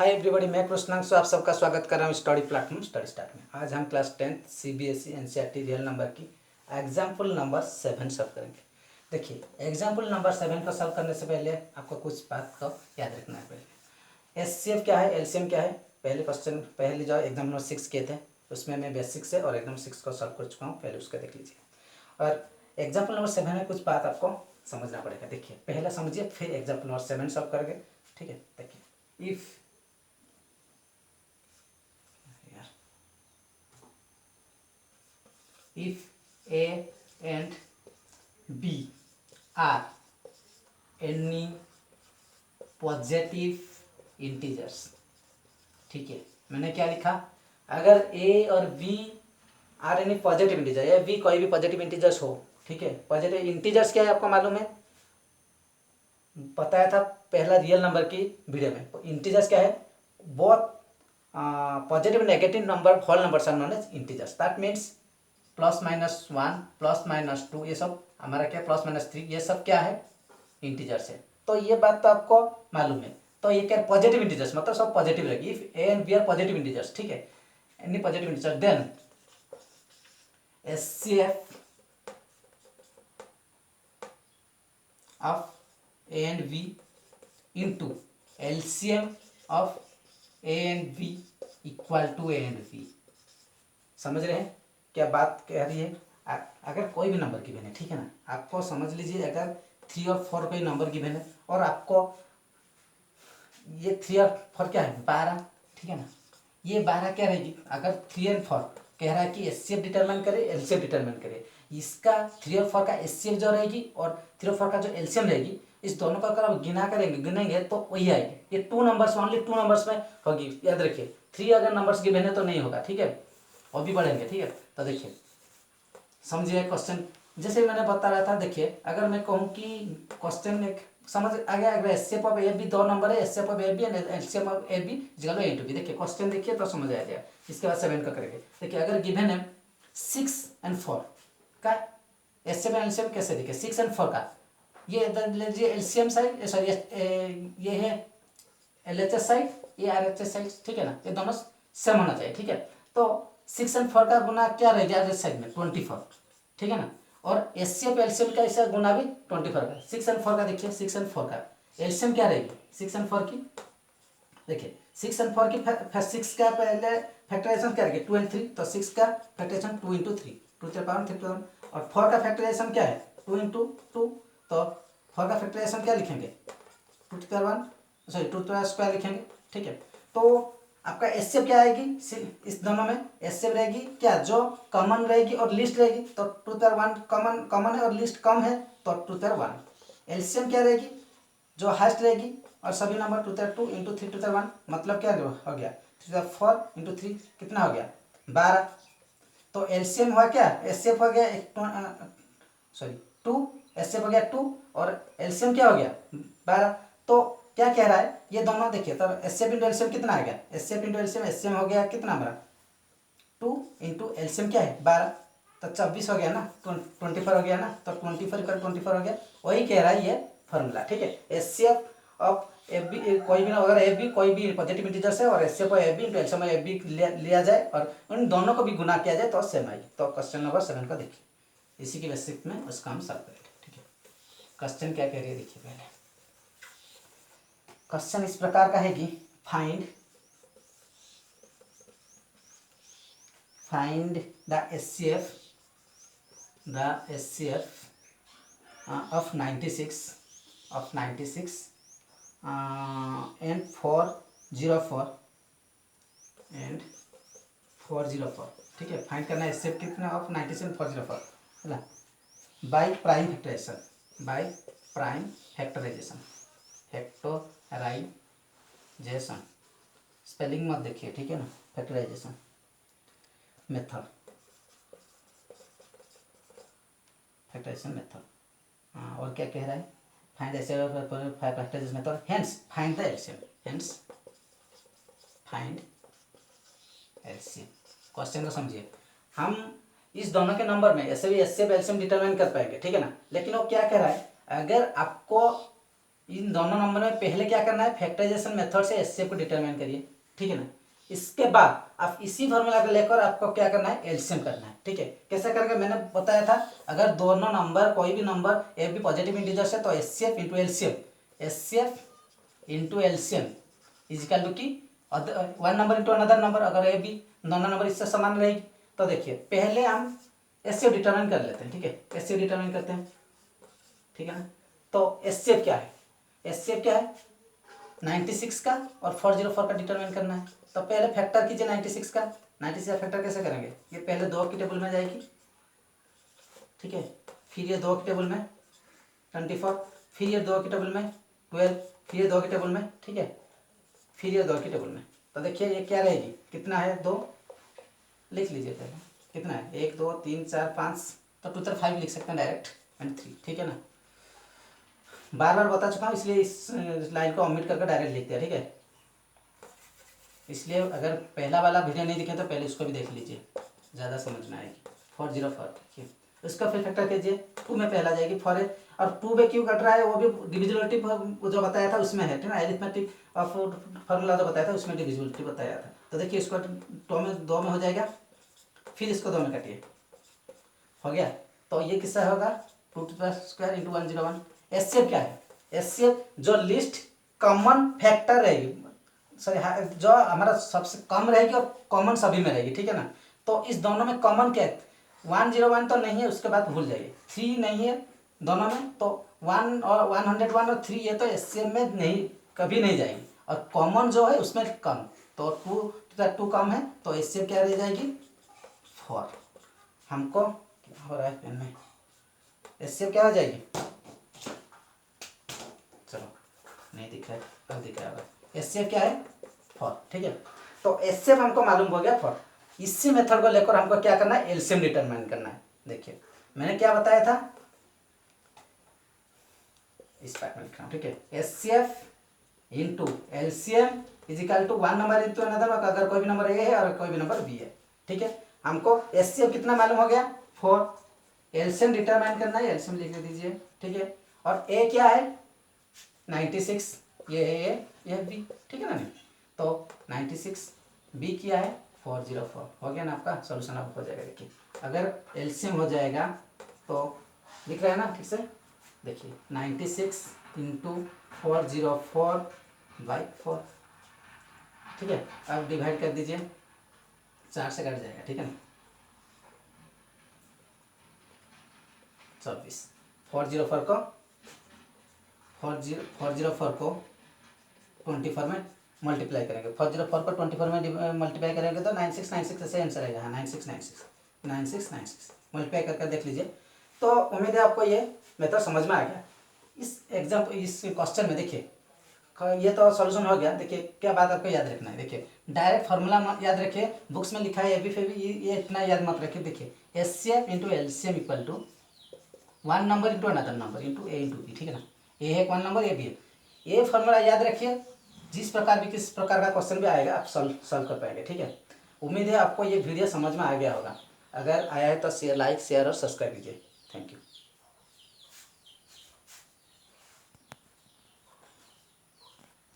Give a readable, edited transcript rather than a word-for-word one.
Hi everybody, मैं कृष्णांशु आप सबका स्वागत कर रहा हूँ स्टडी प्लेटफॉर्म स्टडी स्टार्ट में। आज हम class 10 CBSE NCERT real number की एग्जाम्पल नंबर 7 सॉल्व करेंगे। देखिए, एग्जाम्पल नंबर 7 को सॉल्व करने से पहले आपको कुछ बात को याद रखना है। पहले एचसीएफ क्या है, एलसीएम क्या है। पहले क्वेश्चन पहले जो एग्जाम नंबर 6 किए थे उसमें मैं बेसिक से और एकदम 6 को सॉल्व कर चुका हूँ, पहले उसका देख लीजिए। और एग्जाम्पल नंबर 7 में कुछ बात आपको समझना पड़ेगा। देखिए, पहले समझिए फिर एग्जाम्पल नंबर 7 सॉल्व करेंगे, ठीक है। देखिए, if A and B are any positive integers, ठीक है। मैंने क्या लिखा, अगर A और B are any positive integer या B कोई भी पॉजिटिव इंटीजर्स हो, ठीक है। पॉजिटिव इंटीजर्स क्या है आपको मालूम है, बताया था पहला रियल नंबर की वीडियो में। इंटीजर्स क्या है, both positive negative number whole numbers are known as integers. That means +-1 +-2 ये सब हमारा क्या, +-3 ये सब क्या है, इंटीजर्स है। तो ये बात तो आपको मालूम है। तो ये क्या, पॉजिटिव इंटीजर्स मतलब सब पॉजिटिव रहेगी। If a and b are positive integers, ठीक है, any positive integer, then HCF of a and b into LCM of a and b equal to a and b. समझ रहे हैं क्या बात कह रही है। अगर कोई भी नंबर गिवन है, ठीक है ना, आपको समझ लीजिए अगर 3 और 4 कोई नंबर गिवन है और आपको ये 3 और 4 क्या है, 12, ठीक है ना। ये 12 क्या रहेगी, अगर 3 और 4 कह रहा है कि एचसीएफ डिटरमाइन करे, एलसीएम डिटरमाइन करे, इसका 3 और 4 का एचसीएफ जो रहेगी और 3 और 4 का जो एलसीएम रहेगी, इस दोनों का अगर आप गिनेंगे तो वही आएगी। ये 2 नंबर्स, ओनली 2 नंबर्स में होगी, याद रखिए। 3 अगर नंबर्स गिवन है तो नहीं होगा, ठीक है, और भी बढ़ेंगे, ठीक है। तो देखिए समझिए क्वेश्चन, जैसे मैंने बता रहा था। देखिए, अगर मैं कहूँ कि क्वेश्चन एक समझ आ गया, अगर HCF of A B 2 number है, HCF of A B and LCM of A B equal to A into B. देखिए क्वेश्चन देखिए तो समझ आ जाएगा। इसके बाद 7 का करेंगे। देखिए, अगर गिवन है 6 और 4 का एचसीएफ एंड एलसीएम कैसे देखिए, 6 और 4 का ये लीजिए एलसीएम साइड, सॉरी ये है एलएचएस साइड, ये आरएचएस साइड, ठीक है ना, ये दोनों सेम होना चाहिए, ठीक है। तो 6 और 4 का गुना क्या रह गया साइड में, 24, ठीक है ना। और एचसीएफ एलसीएम का ऐसा गुना भी 24 का। 6 और 4 का देखिए, 6 और 4 का एलसीएम क्या रहेगी, 6 और 4 की। देखिए 6 और 4 की 6 का पहले फैक्टराइजेशन क्या रहेगी, 2 और 3, तो 6 का फैक्टराइजेशन 2 × 3, 2 to the power 3, और 4 का फैक्टराइजेशन क्या है, 2 × 2, तो 4 का फैक्टराइजेशन क्या लिखेंगे, 2 to the power 1, sorry 2 to the square लिखेंगे, ठीक है। तो आपका एचसीएफ क्या आएगी, इस दोनों में एचसीएफ रहेगी क्या, जो कॉमन रहेगी और लिस्ट रहेगी, तो 2 to the power 1 कॉमन है और लिस्ट कम है, तो 2 to the power 1। एलसीएम क्या रहेगी, जो हाईएस्ट रहेगी और सभी number 2 to the 2 × 3 to the 1, मतलब क्या हो गया, 3 to the 4 × 3 कितना हो गया, 12। तो एलसीएम हुआ क्या, एचसीएफ हो गया सॉरी 2, एचसीएफ हो गया 2 और एलसीएम क्या हो गया 12। तो क्या कह रहा है, ये दोनों देखिए, तो एचसीएफ इंटू एलसीएम कितना आ गया, एचसीएफ इंटू एलसीएम, एचसीएम हो गया कितना हमारा 2 × एलसीएम क्या है 12, तो 24 हो गया ना, 24 हो गया ना, तो 24 हो गया। वही कह रहा है ये फॉर्मूला, ठीक है। एचसीएफ ऑफ एफ बी, कोई भी अगर एफ बी कोई भी पॉजिटिव इंटीजर्स है और HCF of f b into LCM of f b लिया जाए और उन दोनों को भी गुना किया जाए तो सेम आएगी। तो क्वेश्चन नंबर 7 का देखिए, इसी के बेसिक में उसका हम सॉल्व करेंगे, ठीक है। क्वेश्चन क्या कह रही है देखिए, पहले क्वेश्चन इस प्रकार का है कि find the HCF of 96 and 404 and 404, ठीक है। फाइंड करना है HCF कितना ऑफ 96 and 404 है ना, बाई प्राइम फैक्टराइजेशन, स्पेलिंग मत देखिए, ठीक है ना, फैक्टराइजेशन मेथड, फैक्टराइजेशन मेथड। और क्या कह रहा है, find factorisation method, hence find the LCM, question को समझिए। हम इस दोनों के नंबर में ऐसे भी एचसीएफ एलसीएम डिटरमाइन कर पाएंगे, ठीक है ना। लेकिन वो क्या कह रहा है, अगर आपको इन दोनों नंबर में पहले क्या करना है, फैक्टराइजेशन मेथड से एचसीएफ को डिटरमाइन करिए, ठीक है ना। इसके बाद आप इसी फॉर्मूला को लेकर आपको क्या करना है, एलसीएम करना है, ठीक है। कैसे करेंगे मैंने बताया था, अगर दोनों नंबर कोई भी number A B positive integers है तो HCF into LCM, HCF into LCM is equal to की one number into another number. अगर ए बी दोनों नंबर इससे समान रहेगी तो देखिए पहले हम एचसीएफ डिटरमाइन कर लेते हैं, ठीक है। एचसीएफ डिटरमाइन करते हैं, ठीक है ना। तो एचसीएफ क्या है, एचसीएफ क्या है 96 का और 404 का डिटरमाइन करना है। तो पहले फैक्टर कीजिए 96 का, 96 फैक्टर कैसे करेंगे, ये पहले 2 की टेबल में जाएगी, ठीक है। फिर ये 2 की टेबल में 24, फिर ये 2 की टेबल में 12, फिर ये 2 की टेबल में, ठीक है, फिर ये 2 की टेबल में। तो देखिए ये क्या रहेगी, कितना है 2, लिख लीजिए पहले कितना है 1 2 3 4 5, तो टोटल 5 लिख सकते हैं डायरेक्ट एंड 3, ठीक है ना। बार बार बता चुका हूँ इसलिए इस लाइन को ओमिट करके डायरेक्ट लिख दिया, ठीक है। इसलिए अगर पहला वाला वीडियो नहीं दिखे तो पहले उसको भी देख लीजिए, ज़्यादा समझ में आएगी। 404 देखिए, उसका फिर फैक्टर कीजिए, 2 में पहला जाएगी 4 है, और 2 में क्यों कट रहा है वो भी डिविजिबिलिटी जो बताया था उसमें है, ठीक है। एरिथमेटिक ऑफ फार्मूला जो बताया था उसमें डिविजिबिलिटी बताया था। तो देखिए इसको 2 में हो जाएगा, फिर इसको 2 में काटिए, हो गया। तो ये किससा होगा 2² इंटू 101। एचसीएफ क्या है, एचसीएफ जो लिस्ट कॉमन फैक्टर रहेगी, सॉरी जो हमारा सबसे कम रहेगी और कॉमन सभी में रहेगी, ठीक है ना। तो इस दोनों में कॉमन क्या है, 101 तो नहीं है, उसके बाद भूल जाइए, 3 नहीं है दोनों में, तो 1 और 101 और 3 ये तो एचसीएफ में नहीं कभी नहीं जाएगी, और कॉमन जो है उसमें कम, तो 2 कम है तो एचसीएफ क्या रह जाएगी 4। हमको क्या हो रहा है पेन में, एचसीएफ क्या हो जाएगी, चलो नहीं दिख रहा है, कब दिख रहा है, एचसीएफ क्या है 4, ठीक है। तो एचसीएफ हमको मालूम हो गया 4। इसी मेथड को लेकर हमको क्या करना है, एलसीएम डिटरमाइन करना है। देखिए मैंने क्या बताया था, इस पार्ट में लिख रहा हूँ, ठीक है। HCF into LCM is equal to 1 number into another, अगर कोई भी नंबर ए है और कोई भी नंबर बी है, ठीक है। हमको एचसीएफ कितना मालूम हो गया 4, एलसीएम डिटरमाइन करना है, एलसीएम लिख दीजिए, ठीक है। और ए क्या है 96, ये है ए, ये है बी, ठीक है ना। तो 96 बी क्या है 404, हो गया ना, आपका सॉल्यूशन आपको हो जाएगा। देखिए अगर एलसीएम हो जाएगा तो दिख रहा है ना ठीक से, देखिए 96 इंटू 404/4, ठीक है। अब डिवाइड कर दीजिए, 4 से कट जाएगा, ठीक है ना। 24, 404 को 24 में मल्टीप्लाई करेंगे, 404 को 24 में मल्टीप्लाई करेंगे तो 9696 ऐसे आंसर आएगा, हाँ 9696 मल्टीप्लाई करके देख लीजिए। तो उम्मीद है आपको ये मेथड समझ में आ गया। इस एग्जाम इस क्वेश्चन में देखिए ये तो सॉल्यूशन हो गया। देखिए क्या बात आपको याद रखना है, देखिए डायरेक्ट फार्मूला मत याद रखिए, बुक्स में लिखा है ए बी फेबी ये इतना याद मत रखिए। देखिए HCF into LCM equal to 1 number into another number into a into b, ठीक है ना। ए है 1 नंबर, ए बी है, ये फार्मूला याद रखिए, जिस प्रकार भी किस प्रकार का क्वेश्चन भी आएगा आप सॉल्व कर पाएंगे, ठीक है। उम्मीद है आपको ये वीडियो समझ में आ गया होगा, अगर आया है तो लाइक शेयर और सब्सक्राइब कीजिए। Thank you.